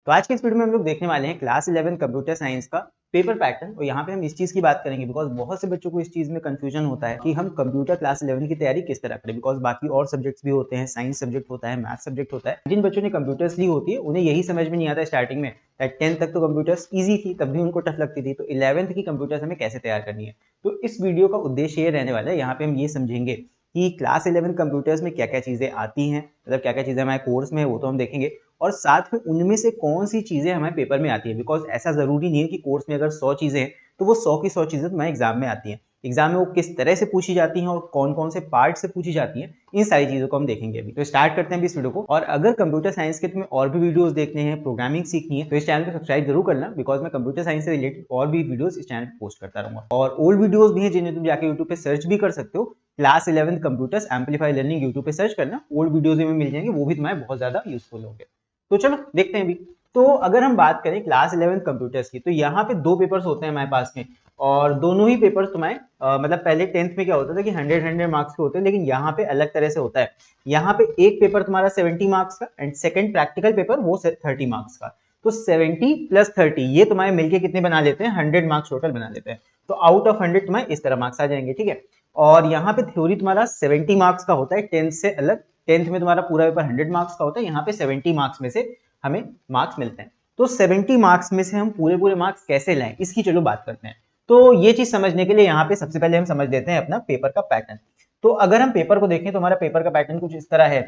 तो आज के इस वीडियो में हम लोग देखने वाले हैं क्लास 11 कंप्यूटर साइंस का पेपर पैटर्न। और यहाँ पे हम इस चीज की बात करेंगे बिकॉज बहुत से बच्चों को इस चीज में कंफ्यूजन होता है कि हम कंप्यूटर क्लास 11 की तैयारी किस तरह करें, बिकॉज बाकी और सब्जेक्ट्स भी होते हैं, साइंस सब्जेक्ट होता है, मैथ सब्जेक्ट होता है। जिन बच्चों ने कंप्यूटर्स ली होती है उन्हें यही समझ में नहीं आता स्टार्टिंग में। 10th तक तो कंप्यूटर्स ईजी थी, तब भी उनको टफ लगती थी, तो 11th की कंप्यूटर्स हमें कैसे तैयार करनी है। तो इस वीडियो का उद्देश्य ये रहने वाला है, यहाँ पे हम ये समझेंगे कि क्लास 11 कंप्यूटर्स में क्या क्या चीजें आती हैं, मतलब क्या क्या चीजें हमारे कोर्स में है वो तो हम देखेंगे, और साथ में उनमें से कौन सी चीजें हमारे पेपर में आती है। बिकॉज ऐसा जरूरी नहीं है कि कोर्स में अगर 100 चीजें हैं तो वो 100 की 100 चीजें तुम्हारे एग्जाम में आती हैं। एग्जाम में वो किस तरह से पूछी जाती हैं और कौन कौन से पार्ट से पूछी जाती हैं, इन सारी चीजों को हम देखेंगे अभी। तो स्टार्ट करते हैं अभी इस वीडियो को। और अगर कंप्यूटर साइंस के तुम्हें और भी वीडियोस देखने हैं, प्रोग्रामिंग सीखनी है, तो इस चैनल को सब्सक्राइब जरूर करना, बिकॉज मैं कंप्यूटर साइंस से रिलेटेड और भी वीडियोस इस चैनल पर पोस्ट करता रहूंगा। और ओल्ड वीडियोस भी हैं जिन्हें तुम जाके यूट्यूब पे सर्च भी कर सकते हो। Class 11 computers amplify learning YouTube पे सर्च करना, ओल्ड वीडियोस में मिल जाएंगे, वो भी तुम्हारे बहुत ज्यादा यूजफुल होंगे। तो चलो देखते हैं अभी। तो अगर हम बात करें क्लास 11 कंप्यूटर्स की, तो यहाँ पे दो पेपर्स होते हैं हमारे पास में, और दोनों ही पेपर्स तुम्हारे मतलब पहले 10th में क्या होता था कि 100 मार्क्स के होते हैं, लेकिन यहाँ पे अलग तरह से होता है। यहाँ पे एक पेपर तुम्हारा 70 मार्क्स का एंड सेकंड प्रैक्टिकल पेपर वो 30 मार्क्स का। तो 70 प्लस 30 ये तुम्हारे मिलके कितने बना लेते हैं, 100 मार्क्स टोटल बना लेते हैं। तो आउट ऑफ 100 तुम्हारे इस तरह मार्क्स आ जाएंगे, ठीक है। और यहाँ पे थ्योरी तुम्हारा 70 मार्क्स का होता है, 10th से अलग। 10th में तुम्हारा पूरा पेपर 100 मार्क्स का होता है, यहाँ पे 70 मार्क्स में से हमें मार्क्स मिलते हैं। तो 70 मार्क्स में से हम पूरे पूरे मार्क्स कैसे लाएं, इसकी चलो बात करते हैं। तो ये चीज समझने के लिए यहाँ पे सबसे पहले हम समझ लेते हैं अपना पेपर का पैटर्न। तो अगर हम पेपर को देखें तो हमारा पेपर का पैटर्न कुछ इस तरह है।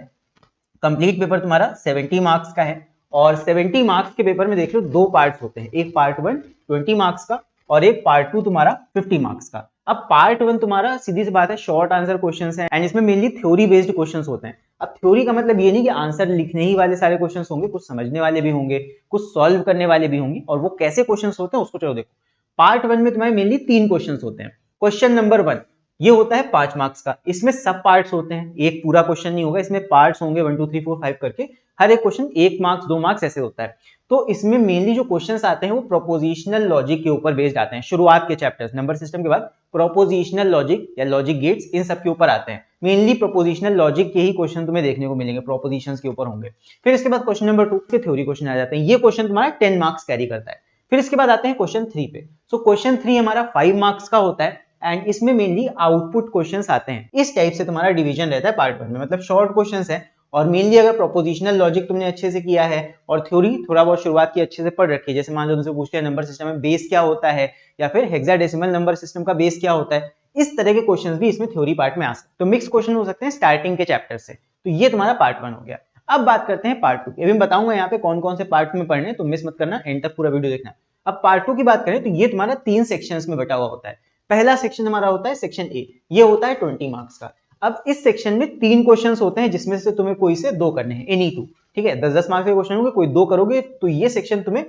कंप्लीट पेपर तुम्हारा 70 मार्क्स का है, और 70 मार्क्स के पेपर में देख लो दो पार्ट्स होते हैं, एक पार्ट 1 20 मार्क्स का और एक पार्ट 2 तुम्हारा 50 मार्क्स का। अब पार्ट 1 तुम्हारा सीधी सी बात है शॉर्ट आंसर क्वेश्चंस हैं, एंड इसमें मेनली थ्योरी बेस्ड क्वेश्चंस होते हैं। अब थ्योरी का मतलब ये नहीं कि आंसर लिखने ही वाले सारे क्वेश्चंस होंगे, कुछ समझने वाले भी होंगे, कुछ सॉल्व करने वाले भी होंगे। और वो कैसे क्वेश्चंस होते हैं उसको चलो देखो। पार्ट 1 में तुम्हारे मेनली 3 क्वेश्चंस होते हैं। क्वेश्चन नंबर 1 ये होता है 5 मार्क्स का, इसमें सब पार्ट्स होते हैं, एक पूरा क्वेश्चन नहीं होगा, इसमें पार्ट्स होंगे 1 2 3 4 5 करके, हर एक क्वेश्चन 1 मार्क्स 2 मार्क्स ऐसे होता है। तो इसमें मेनली जो क्वेश्चंस आते हैं वो प्रोपोजिशनल लॉजिक के ऊपर बेस्ड आते हैं। शुरुआत के चैप्टर्स नंबर सिस्टम के बाद प्रोपोजिशनल लॉजिक या लॉजिक गेट्स इन सब के ऊपर आते हैं। मेनली प्रोपोजिशनल लॉजिक के ही क्वेश्चन तुम्हें देखने को मिलेंगे, प्रोपोजिशंस के ऊपर होंगे। फिर इसके बाद क्वेश्चन नंबर 2 के थ्योरी क्वेश्चन आ जाते हैं, ये क्वेश्चन तुम्हारा 10 मार्क्स कैरी करता है। फिर इसके बाद आते हैं क्वेश्चन 3 पे। सो क्वेश्चन 3 हमारा 5 मार्क्स का होता है, एंड इसमें मेनली आउटपुट क्वेश्चंस आते हैं। इस टाइप से तुम्हारा डिवीजन रहता है पार्ट 1 में, मतलब शॉर्ट क्वेश्चंस है। और मेनली अगर प्रोपोजिशनल लॉजिक तुमने अच्छे से किया है और थ्योरी थोड़ा बहुत शुरुआत की अच्छे से पढ़ रखी है, जैसे मान लो तुमसे पूछते हैं नंबर सिस्टम में बेस क्या होता है, या फिर हेक्साडेसिमल नंबर सिस्टम का बेस क्या होता है, इस तरह के क्वेश्चंस भी इसमें थ्योरी पार्ट में आ सकते हैं। तो मिक्स क्वेश्चन हो सकते हैं स्टार्टिंग के चैप्टर से। तो ये तुम्हारा पार्ट 1 हो गया। अब बात करते हैं पार्ट 2 की। अभी मैं बताऊंगा यहाँ पे कौन कौन से पार्ट में पढ़ने, तो मिस मत करना, एंड तक पूरा वीडियो देखना। अब पार्ट 2 की बात करें तो ये तुम्हारा 3 सेक्शंस में बटा हुआ होता है। पहला सेक्शन हमारा होता है सेक्शन ए, ये होता है 20 मार्क्स का। अब इस सेक्शन में 3 क्वेश्चंस होते हैं, जिसमें से तुम्हें कोई से 2 करने हैं, एनी 2, ठीक है। 10-10 मार्क्स के क्वेश्चन होंगे, कोई 2 करोगे तो ये सेक्शन तुम्हें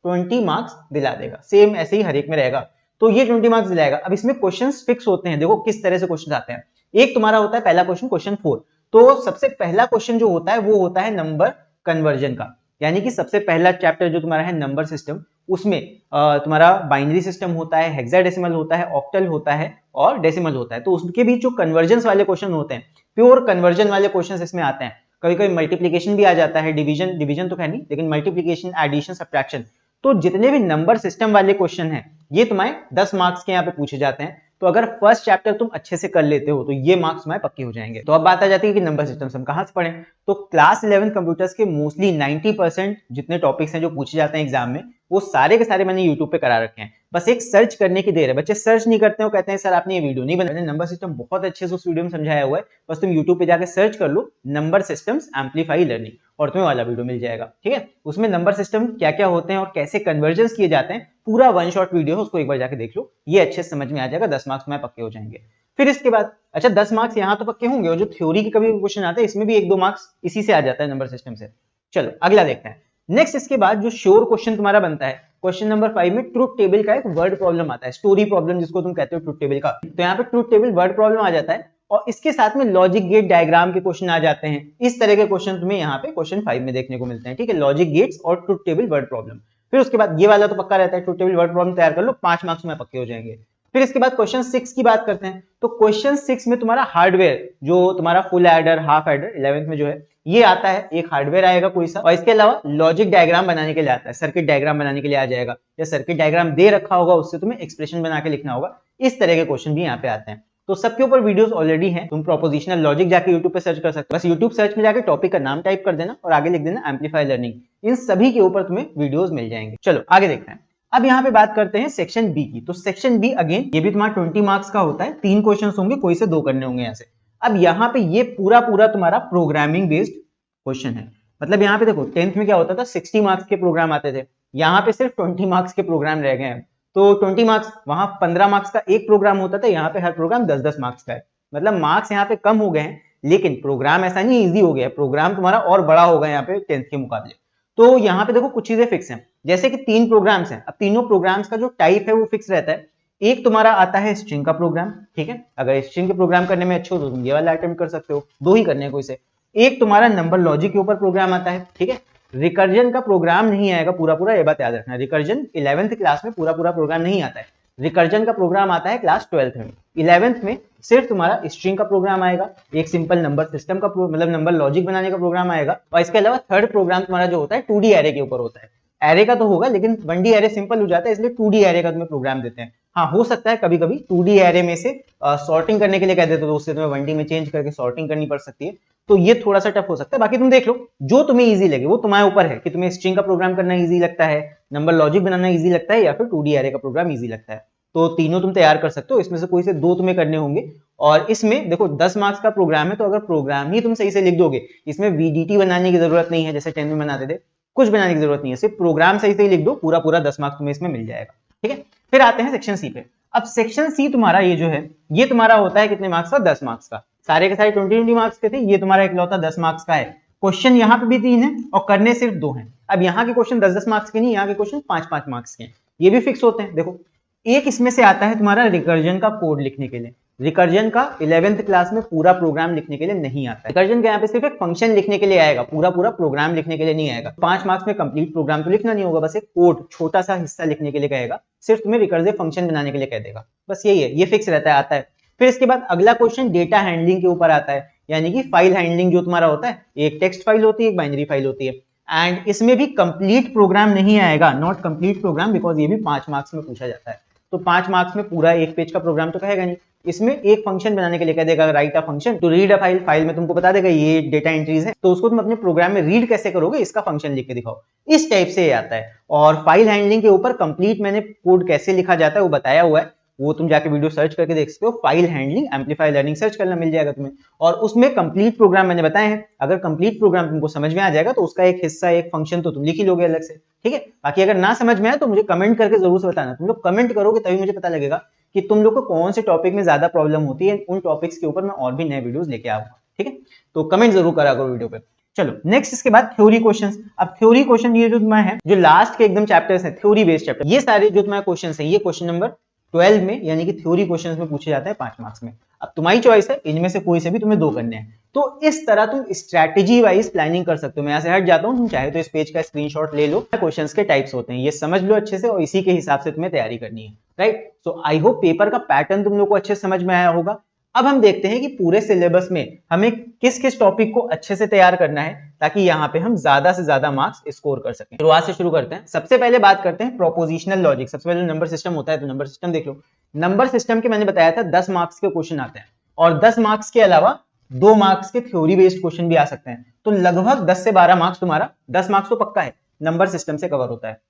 20 मार्क्स दिला देगा। सेम ऐसे ही हर एक में रहेगा, तो ये 20 मार्क्स दिलाएगा। अब इसमें क्वेश्चंस फिक्स होते हैं, देखो किस तरह से क्वेश्चन आते हैं। एक तुम्हारा होता है पहला क्वेश्चन, क्वेश्चन 4। तो सबसे पहला क्वेश्चन जो होता है वो होता है नंबर कन्वर्जन का, यानी कि सबसे पहला चैप्टर जो तुम्हारा है नंबर सिस्टम, उसमें तुम्हारा बाइनरी सिस्टम होता है, हेक्साडेसिमल होता है, ऑक्टल होता है और डेसिमल होता है। तो उसके बीच जो कन्वर्जन वाले क्वेश्चन होते हैं, प्योर कन्वर्जन वाले क्वेश्चन इसमें आते हैं। कभी कभी मल्टीप्लीकेशन भी आ जाता है, डिवीजन डिवीजन तो है नहीं, लेकिन मल्टीप्लीकेशन, एडिशन, सब्ट्रैक्शन। तो जितने भी नंबर सिस्टम वाले क्वेश्चन हैं ये तुम्हारे 10 मार्क्स के यहाँ पे पूछे जाते हैं। तो अगर फर्स्ट चैप्टर तुम अच्छे से कर लेते हो तो ये मार्क्स तुम्हारे पक्के हो जाएंगे। तो अब बात आ जाती है कि नंबर सिस्टम हम कहां से पढ़ें। तो क्लास 11 कंप्यूटर्स के मोस्टली 90% जितने टॉपिक्स हैं जो पूछे जाते हैं एग्जाम में, वो सारे के सारे मैंने यूट्यूब पे करा रखे हैं। बस एक सर्च करने की देर है। बच्चे सर्च नहीं करते हो, कहते हैं सर आपने ये वीडियो नहीं बनाया। नंबर सिस्टम बहुत अच्छे से उस वीडियो में समझाया हुआ है, बस तुम यूट्यूब पे जाकर सर्च कर लो नंबर सिस्टम्स एम्पलीफाई लर्निंग, और तुम्हें वाला वीडियो मिल जाएगा, ठीक है। उसमें नंबर सिस्टम क्या क्या होते हैं और कैसे कन्वर्जन्स किए जाते हैं, पूरा 1 शॉट वीडियो है, उसको एक बार जाके देख लो, ये अच्छे से समझ में आ जाएगा। 10 मार्क्स में पक्के हो जाएंगे। फिर इसके बाद अच्छा 10 मार्क्स यहाँ तो पक्के होंगे, और जो थ्योरी के कभी क्वेश्चन आते हैं इसमें भी 1-2 मार्क्स इसी से आ जाता है नंबर सिस्टम से। चलो अगला देखते हैं। नेक्स्ट इसके बाद जो श्योर क्वेश्चन तुम्हारा बनता है, क्वेश्चन नंबर 5 में ट्रुथ टेबल का एक वर्ड प्रॉब्लम आता है, स्टोरी प्रॉब्लम जिसको तुम कहते हो ट्रुथ टेबल का। तो यहाँ पे ट्रुथ टेबल वर्ड प्रॉब्लम आ जाता है, और इसके साथ में लॉजिक गेट डायग्राम के क्वेश्चन आ जाते हैं। इस तरह के क्वेश्चन तुम्हें यहाँ पे क्वेश्चन 5 में देखने को मिलते हैं, ठीक है। लॉजिक गेट्स और ट्रुथ टेबल वर्ड प्रॉब्लम। फिर उसके बाद ये वाला तो पक्का रहता है, ट्रुथ टेबल वर्ड प्रॉब्लम तैयार कर लो, 5 मार्क्स में पक्के हो जाएंगे। फिर इसके बाद क्वेश्चन 6 की बात करते हैं। तो क्वेश्चन 6 में तुम्हारा हार्डवेयर, जो तुम्हारा full adder, half adder 11th में जो है ये आता है, एक हार्डवेयर आएगा कोई सा, और इसके अलावा लॉजिक डायग्राम बनाने के लिए आता है, सर्किट डायग्राम बनाने के लिए आ जाएगा, या सर्किट डायग्राम दे रखा होगा उससे तुम्हें एक्सप्रेशन बना के लिखना होगा। इस तरह के क्वेश्चन भी यहाँ पे आते हैं। तो सबके ऊपर वीडियोस ऑलरेडी हैं, तुम प्रोपोजिशनल लॉजिक जाके यूट्यूब पे सर्च कर सकते हो, बस यूट्यूब सर्च में जाके टॉपिक का नाम टाइप कर देना और आगे लिख देना एम्पलीफाई लर्निंग, इन सभी के ऊपर तुम्हें वीडियोस मिल जाएंगे। चलो आगे देखते हैं। अब यहाँ पे बात करते हैं सेक्शन बी की। तो सेक्शन बी अगेन ये भी तुम्हारा 20 मार्क्स का होता है, 3 क्वेश्चन होंगे, कोई से 2 करने होंगे यहाँ से। अब यहाँ पे ये पूरा पूरा तुम्हारा प्रोग्रामिंग बेस्ड क्वेश्चन है। मतलब यहाँ पे देखो 10th में क्या होता था, 60 मार्क्स के प्रोग्राम आते थे, यहाँ पे सिर्फ 20 मार्क्स के प्रोग्राम रह गए हैं। तो 20 मार्क्स, वहां 15 मार्क्स का एक प्रोग्राम होता था, यहाँ पे हर प्रोग्राम 10-10 मार्क्स का है। मतलब मार्क्स यहाँ पे कम हो गए हैं, लेकिन प्रोग्राम ऐसा नहीं इजी हो गया, प्रोग्राम तुम्हारा और बड़ा होगा यहाँ पे 10th के मुकाबले। तो यहाँ पे देखो कुछ चीजें फिक्स हैं, जैसे कि 3 प्रोग्राम्स हैं। अब तीनों प्रोग्राम्स का जो टाइप है वो फिक्स रहता है। एक तुम्हारा आता है स्ट्रिंग का प्रोग्राम, ठीक है, अगर स्ट्रिंग के प्रोग्राम करने में अच्छे हो तो तुम ये वाला अटेम्प्ट कर सकते हो, 2 ही करने हैं कोई से। एक तुम्हारा नंबर लॉजिक के ऊपर प्रोग्राम आता है, ठीक है। रिकर्जन का प्रोग्राम नहीं आएगा पूरा पूरा, ये बात याद रखना, रिकर्जन 11th क्लास में पूरा पूरा प्रोग्राम नहीं आता है, रिकर्जन का प्रोग्राम आता है क्लास 12th में। 11th में सिर्फ तुम्हारा स्ट्रिंग का प्रोग्राम आएगा, एक सिंपल नंबर सिस्टम का मतलब नंबर लॉजिक बनाने का प्रोग्राम आएगा, और इसके अलावा थर्ड प्रोग्राम तुम्हारा जो होता है 2D एरे के ऊपर होता है। एरे का तो होगा, लेकिन 1D एरे सिंपल हो जाता है, इसलिए 2D एरे का तुम्हें प्रोग्राम देते हैं। हाँ, हो सकता है कभी कभी 2D एरे में से सॉर्टिंग करने के लिए कह देते तो उससे तुम्हें 1D में चेंज करके सॉर्टिंग करनी पड़ सकती है, तो ये थोड़ा सा टफ हो सकता है। बाकी तुम देख लो, जो तुम्हें इजी लगे, वो तुम्हारे ऊपर है कि तुम्हें स्ट्रिंग का प्रोग्राम करना इजी लगता है, नंबर लॉजिक बनाना इजी लगता है, या फिर 2D एरे का प्रोग्राम इजी लगता है। तो तीनों तुम तैयार कर सकते हो, इसमें से कोई से 2 तुम्हें करने होंगे। और इसमें देखो 10 मार्क्स का प्रोग्राम है, तो अगर प्रोग्राम ही तुम सही से लिख दोगे, इसमें VDT बनाने की जरूरत नहीं है जैसे 10 में बनाते थे, कुछ बनाने की जरूरत नहीं है, सिर्फ प्रोग्राम सही से लिख दो, पूरा पूरा 10 मार्क्स तुम्हें इसमें मिल जाएगा, ठीक है। फिर आते हैं सेक्शन सी पे। अब सेक्शन सी तुम्हारा ये जो है, ये तुम्हारा होता है कितने मार्क्स का, 10 मार्क्स का। सारे के सारे 20 मार्क्स के थे, ये तुम्हारा इकलौता 10 मार्क्स का है। क्वेश्चन यहाँ पे भी 3 है और करने सिर्फ 2 हैं। अब यहाँ के क्वेश्चन 10-10 मार्क्स के नहीं, यहाँ के क्वेश्चन 5-5 मार्क्स के हैं, ये भी फिक्स होते हैं। देखो एक इसमें से आता है तुम्हारा रिकर्जन का कोड लिखने के लिए। रिकर्जन का 11th क्लास में पूरा प्रोग्राम लिखने के लिए नहीं आता है। रिकर्जन का यहाँ पे सिर्फ एक फंक्शन लिखने के लिए आएगा, पूरा पूरा प्रोग्राम लिखने के लिए नहीं आएगा। 5 मार्क्स में कंप्लीट प्रोग्राम तो लिखना नहीं होगा, बस एक कोड छोटा सा हिस्सा लिखने के लिए कहेगा, सिर्फ तुम्हें रिकर्सिव फंक्शन बनाने के लिए कह देगा, बस यही है, ये फिक्स रहता है, आता है। फिर इसके बाद अगला क्वेश्चन डेटा हैंडलिंग के ऊपर आता है, यानी कि फाइल हैंडलिंग जो तुम्हारा होता है, एक टेक्स्ट फाइल होती है, एक बाइनरी फाइल होती है, एंड इसमें भी कंप्लीट प्रोग्राम नहीं आएगा, नॉट कंप्लीट प्रोग्राम, बिकॉज ये भी 5 मार्क्स में पूछा जाता है। तो 5 मार्क्स में पूरा एक पेज का प्रोग्राम तो कहेगा नहीं, इसमें एक फंक्शन बनाने के लिए कह देगा, write a function to read a file, file में तुमको बता देगा ये डेटा एंट्रीज है, तो उसको तुम अपने प्रोग्राम में रीड कैसे करोगे, इसका फंक्शन लिख के दिखाओ, इस टाइप से ये आता है। और फाइल हैंडलिंग के ऊपर कंप्लीट मैंने कोड कैसे लिखा जाता है वो बताया हुआ है, वो तुम जाके वीडियो सर्च करके देख सकते हो, file handling amplify learning search करना मिल जाएगा तुम्हें, और उसमें कंप्लीट प्रोग्राम मैंने बताए हैं। अगर कंप्लीट प्रोग्राम तुमको समझ में आ जाएगा तो उसका एक हिस्सा, एक फंक्शन तो तुम लिख ही लोगे अलग से, ठीक है। बाकी अगर ना समझ में आए तो मुझे कमेंट करके जरूर से बताना, तुम लोग कमेंट करोगे तभी मुझे पता लगेगा कि तुम लोग को कौन से टॉपिक में ज्यादा प्रॉब्लम होती है, उन टॉपिक्स के ऊपर मैं और भी नए वीडियोस लेके आऊंगा, ठीक है। तो कमेंट जरूर करा करो वीडियो पे। चलो नेक्स्ट, इसके बाद थ्योरी क्वेश्चंस। अब थ्योरी क्वेश्चन ये जो तुम्हारे हैं, जो लास्ट के एकदम चैप्टर्स हैं, थ्योरी बेस्ड चैप्टर, ये सारे जो तुम्हारे क्वेश्चंस हैं, ये क्वेश्चन नंबर 12 में, यानी कि थ्योरी क्वेश्चंस में पूछे जाते हैं 5 मार्क्स में। अब तुम्हारी चॉइस है, इनमें से कोई से भी तुम्हें 2 करने हैं। तो इस तरह तुम स्ट्रैटेजी वाइज प्लानिंग कर सकते हो। मैं यहाँ से हट जाता हूँ, तुम चाहे तो इस पेज का स्क्रीनशॉट ले लो, क्वेश्चंस के टाइप्स होते हैं, ये समझ लो अच्छे से, और इसी के हिसाब से तुम्हें तैयारी करनी है, right. So I hope paper का पैटर्न तुम लोग को अच्छे से समझ में आया होगा। अब हम देखते हैं कि पूरे सिलेबस में हमें किस किस टॉपिक को अच्छे से तैयार करना है, ताकि यहाँ पे हम ज्यादा से ज्यादा मार्क्स स्कोर कर सकें। शुरुआत से शुरू करते हैं। सबसे पहले बात करते हैं प्रोपोजिशनल लॉजिक। सबसे पहले नंबर सिस्टम होता है, तो नंबर सिस्टम देख लो। नंबर सिस्टम के मैंने बताया था 10 मार्क्स के क्वेश्चन आते हैं, और 10 मार्क्स के अलावा 2 मार्क्स के थ्योरी बेस्ड क्वेश्चन भी आ सकते हैं। तो लगभग 10 से 12 मार्क्स तुम्हारा, 10 मार्क्स तो पक्का है, नंबर सिस्टम से कवर होता है।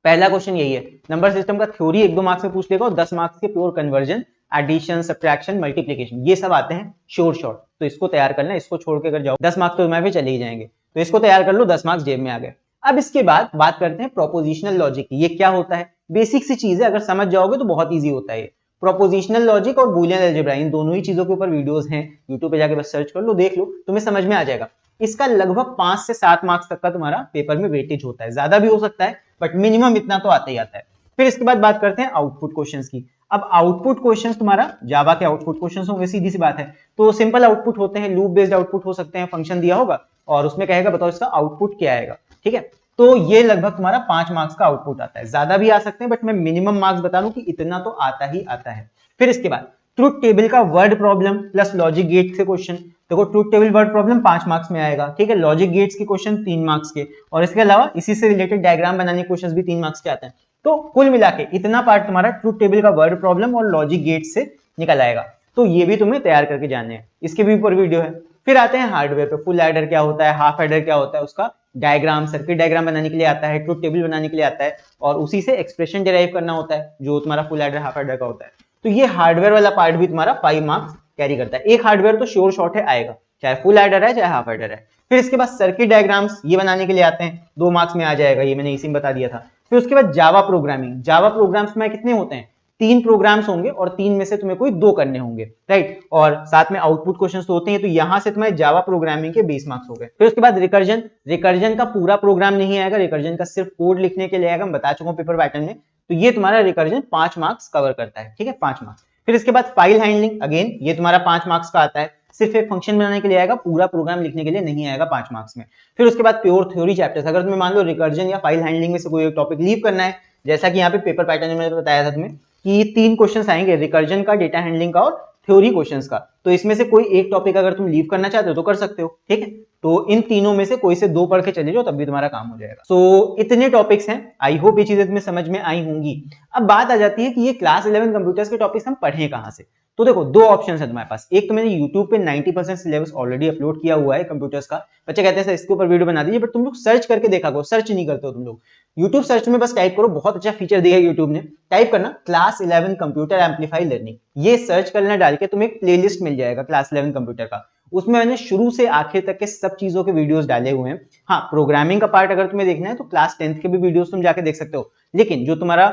पहला क्वेश्चन यही है, नंबर सिस्टम का थ्योरी 1-2 मार्क्स में पूछ लेगा, और 10 मार्क्स के pure conversion, addition, subtraction, multiplication, ये सब आते हैं शॉर्ट शॉर्ट। तो इसको तैयार करना, इसको छोड़ के अगर जाओ 10 मार्क्स तो तुम्हारे पे चले ही जाएंगे, तो इसको तैयार कर लो, 10 मार्क्स जेब में आ गए। अब इसके बाद बात करते हैं प्रोपोजिशनल लॉजिक की। ये क्या होता है, बेसिक सी चीज है, अगर समझ जाओगे तो बहुत ईजी होता है। प्रोपोजिशनल लॉजिक और बूलियन अलजेब्रा, इन दोनों ही चीजों के ऊपर वीडियोस हैं, यूट्यूब पे जाके बस सर्च कर लो, देख लो, तुम्हें समझ में आ जाएगा। इसका लगभग 5 से 7 मार्क्स तक का तुम्हारा पेपर में वेटेज होता है, ज्यादा भी हो सकता है, बट मिनिमम इतना तो आता ही आता है। फिर इसके बाद बात करते हैं आउटपुट क्वेश्चंस की। अब आउटपुट क्वेश्चंस तुम्हारा जावा के आउटपुट क्वेश्चंस होंगे, सीधी सी बात है। तो सिंपल आउटपुट होते हैं, लूप बेस्ड आउटपुट हो सकते हैं, फंक्शन दिया होगा और उसमें कहेगा बताओ इसका आउटपुट क्या आएगा, ठीक है। तो ये लगभग तुम्हारा 5 मार्क्स का आउटपुट आता है। ज्यादा भी आ सकते हैं बट मैं मिनिमम मार्क्स बता रहा हूं कि इतना तो आता ही आता है। फिर इसके बाद ट्रुथ टेबल का word problem plus logic gate से क्वेश्चन। देखो truth table word problem 5 marks में आएगा, ठीक है। लॉजिक गेट्स के क्वेश्चन 3 मार्क्स के, और इसके अलावा इसी से रिलेटेड डायग्राम बनाने के क्वेश्चन भी 3 मार्क्स के आते हैं। तो कुल मिला के इतना पार्ट तुम्हारा ट्रुथ टेबल का वर्ड प्रॉब्लम और लॉजिक गेट से निकल आएगा। तो ये भी तुम्हें तैयार करके जानने हैं, इसके भी ऊपर वीडियो है। फिर आते हैं हार्डवेयर पे। फुल एडर क्या होता है, हाफ एडर क्या होता है, उसका डायग्राम, सर्किट डायग्राम बनाने के लिए आता है, ट्रुथ टेबल बनाने के लिए आता है, और उसी से एक्सप्रेशन डिराइव करना होता है जो तुम्हारा फुल एडर हाफ एडर का होता है। तो ये हार्डवेयर वाला पार्ट भी तुम्हारा 5 मार्क्स कैरी करता है। एक हार्डवेयर तो श्योर शॉर्ट है आएगा, चाहे फुल एडर है चाहे हाफ एडर है। फिर इसके बाद सर्किट डायग्राम्स ये बनाने के लिए आते हैं, 2 मार्क्स में आ जाएगा, ये मैंने इसी में बता दिया था। फिर उसके बाद जावा प्रोग्रामिंग। जावा प्रोग्राम्स में कितने होते हैं, 3 प्रोग्राम्स होंगे और 3 में से तुम्हें कोई 2 करने होंगे, राइट। और साथ में आउटपुट क्वेश्चंस तो होते हैं, तो यहां से तुम्हारे जावा प्रोग्रामिंग के 20 मार्क्स हो गए। फिर उसके बाद रिकर्जन। रिकर्जन का पूरा प्रोग्राम नहीं आएगा, रिकर्जन का सिर्फ कोड लिखने के लिए आएगा, मैं बता चुका हूं पेपर पैटर्न में। तो ये तुम्हारा रिकर्जन 5 मार्क्स कवर करता है, ठीक है, 5 मार्क्स। फिर इसके बाद फाइल हैंडलिंग, अगेन ये तुम्हारा 5 मार्क्स का आता है, सिर्फ एक फंक्शन बनाने के लिए आएगा, पूरा प्रोग्राम लिखने के लिए नहीं आएगा 5 मार्क्स में। फिर उसके बाद प्योर थ्योरी चैप्टर्स। अगर तुम्हें मान लो रिकर्जन या फाइल हैंडलिंग में से कोई एक टॉपिक लीव करना है, जैसा कि यहाँ पे पेपर पैटर्न में मैंने बताया था तुम्हें कि 3 क्वेश्चंस आएंगे, रिकर्जन का, डेटा हैंडलिंग का और थ्योरी क्वेश्चंस का। तो इसमें से कोई एक टॉपिक अगर तुम लीव करना चाहते हो तो कर सकते हो, ठीक है। तो इन तीनों में से कोई से 2 पढ़ के चले जाओ, तब भी तुम्हारा काम हो जाएगा। सो इतने टॉपिक्स हैं, आई होप ये चीजें तुम्हें समझ में आई होंगी। अब बात आ जाती है कि ये क्लास 11 कंप्यूटर्स के टॉपिक्स हम पढ़ें कहां से। तो देखो 2 ऑप्शन है तुम्हारे पास। एक तो मैंने YouTube पे 90% सिलेबस ऑलरेडी अपलोड किया हुआ है कंप्यूटर्स का। बच्चे कहते हैं सर इसके ऊपर वीडियो बना दीजिए, बट तुम लोग सर्च करके देखा करो, सर्च नहीं करते हो तुम लोग। YouTube सर्च में बस टाइप करो, बहुत अच्छा फीचर दिया है YouTube ने, टाइप करना क्लास 11 कंप्यूटर एम्पलीफाई लर्निंग। ये सर्च करना डाल के तुम्हें एक प्लेलिस्ट मिल जाएगा क्लास 11 कंप्यूटर का। उसमें मैंने शुरू से आखिर तक के सब चीजों के वीडियोस डाले हुए हैं। हाँ, प्रोग्रामिंग का पार्ट अगर तुम्हें देखना है तो क्लास 10th के भी वीडियोस तुम जाके देख सकते हो, लेकिन जो तुम्हारा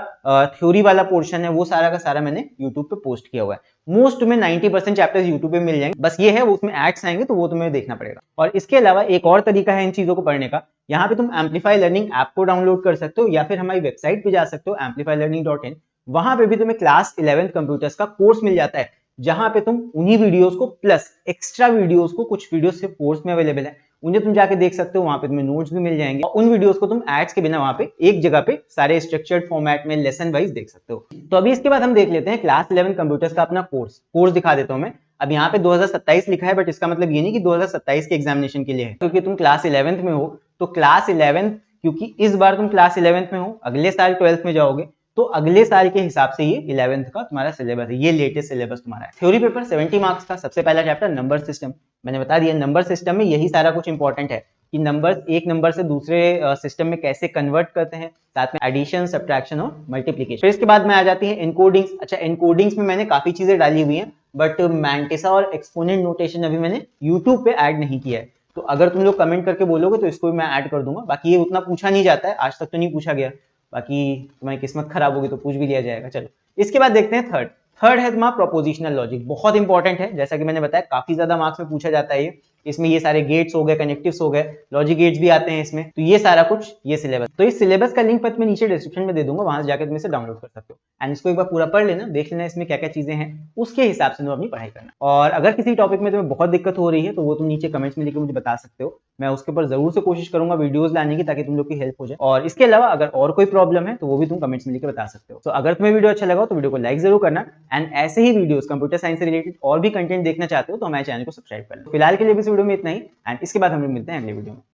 थ्योरी वाला पोर्शन है वो सारा का सारा मैंने यूट्यूब पे पोस्ट किया हुआ है। मोस्ट तुम्हें 90% चैप्टर्स यूट्यूब पे मिल जाएंगे, बस ये है वो उसमें एड्स आएंगे तो वो तुम्हें देखना पड़ेगा। और इसके अलावा एक और तरीका है इन चीजों को पढ़ने का, यहाँ पे तुम एम्पलीफाई लर्निंग ऐप को डाउनलोड कर सकते हो, या फिर हमारी वेबसाइट पे जा सकते हो amplifylearning.in। वहां पे भी तुम्हें क्लास 11 कंप्यूटर्स का कोर्स मिल जाता है, जहां पे तुम उन्हीं वीडियोस को प्लस एक्स्ट्रा वीडियोस को, कुछ वीडियोस सिर्फ कोर्स में अवेलेबल है, उन्हें तुम जाके देख सकते हो। वहां पे तुम्हें नोट्स भी मिल जाएंगे, और उन वीडियोस को तुम एड्स के बिना वहां पे एक जगह पे सारे स्ट्रक्चर्ड फॉर्मेट में लेसन वाइज देख सकते हो। तो अभी इसके बाद हम देख लेते हैं क्लास 11 कंप्यूटर्स का अपना कोर्स दिखा देता हूं मैं। अब यहाँ पे 2027 लिखा है, बट इसका मतलब ये नहीं कि 2027 के एग्जामिनेशन के लिए है, क्योंकि तुम क्लास 11th में हो। तो क्लास 11th, क्योंकि इस बार तुम क्लास 11th में हो, अगले साल 12th में जाओगे, तो अगले साल के हिसाब से ये 11th का तुम्हारा सिलेबस है, ये लेटेस्ट सिलेबस तुम्हारा है। थ्योरी पेपर 70 मार्क्स का। सबसे पहला चैप्टर नंबर सिस्टम, मैंने बता दिया नंबर सिस्टम में यही सारा कुछ इंपॉर्टेंट है कि नंबर एक नंबर से दूसरे सिस्टम में कैसे कन्वर्ट करते हैं, साथ में एडिशन, सब्ट्रैक्शन और मल्टीप्लिकेशन। फिर इसके बाद में आ जाती है एनकोडिंग्स। अच्छा, एनकोडिंग्स में मैंने काफी चीजें डाली हुई हैं, बट मैंटिसा और एक्सपोनेंट नोटेशन अभी मैंने यूट्यूब पे ऐड नहीं किया है। तो अगर तुम लोग कमेंट करके बोलोगे तो इसको भी मैं ऐड कर दूंगा। बाकी ये उतना पूछा नहीं जाता है, आज तक तो नहीं पूछा गया, बाकी तुम्हारी किस्मत खराब होगी तो पूछ भी लिया जाएगा। चलो इसके बाद देखते हैं थर्ड है तुम्हारा प्रोपोजिशनल लॉजिक। बहुत इंपॉर्टेंट है, जैसा कि मैंने बताया काफी ज्यादा मार्क्स में पूछा जाता है ये। इसमें ये सारे गेट्स हो गए, कनेक्टिव्स हो गए, लॉजिक गेट्स भी आते हैं इसमें। तो ये सारा कुछ ये सिलेबस, तो इस सिलेबस का लिंक मैं नीचे डिस्क्रिप्शन में दे दूंगा, वहां से जाकर तुम इसे डाउनलोड कर सकते हो। एंड इसको एक बार पूरा पढ़ लेना, देख लेना इसमें क्या क्या चीजें हैं, उसके हिसाब से तुम अपनी पढ़ाई करना। और अगर किसी टॉपिक में तुम्हें बहुत दिक्कत हो रही है तो वो तुम नीचे कमेंट्स में लिख के मुझे बता सकते हो, मैं उसके ऊपर जरूर से कोशिश करूंगा वीडियोस लाने की, ताकि तुम लोग की हेल्प हो जाए। और इसके अलावा अगर और कोई प्रॉब्लम है तो वो भी तुम कमेंट्स में लिख के बता सकते हो। तो अगर तुम्हें वीडियो अच्छा लगा तो वीडियो को लाइक जरूर करना, एंड ऐसे ही वीडियोस कंप्यूटर साइंस से रिलेटेड और भी कंटेंट देखना चाहते हो तो हमारे चैनल को सब्सक्राइब कर लो। फिलहाल के लिए इस वीडियो में इतना ही, एंड इसके बाद हम लोग मिलते हैं अगले वीडियो में।